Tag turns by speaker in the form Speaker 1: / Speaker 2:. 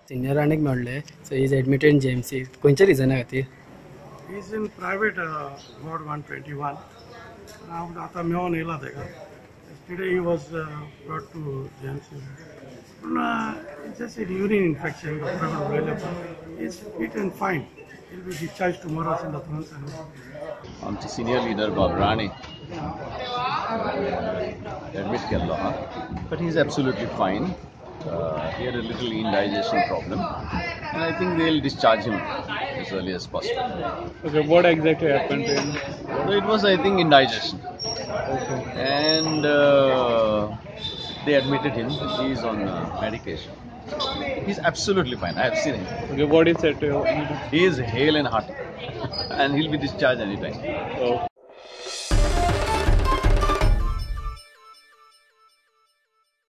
Speaker 1: Senior Rane मेळ्ळें, so he is admitted in GMC. खंयच्या रिजना खातीर?
Speaker 2: He is in private ward 121. आता मेळोन येयला तेका. Yesterday he was brought to GMC. It's just a urine infection. He is fit and fine. He will be discharged tomorrow in the Prudent.
Speaker 3: आमचे senior leader Rane admit केल्लो हा, but he is absolutely fine. He had a little indigestion problem, and I think they'll discharge him as early as possible.
Speaker 4: Okay, what exactly happened to him?
Speaker 3: So it was, I think, indigestion.
Speaker 4: Okay.
Speaker 3: And they admitted him. He's on medication. He's absolutely fine. I have seen him.
Speaker 4: Okay, what is said to you?
Speaker 3: He is hale and hearty, and he'll be discharged anytime.
Speaker 4: Okay.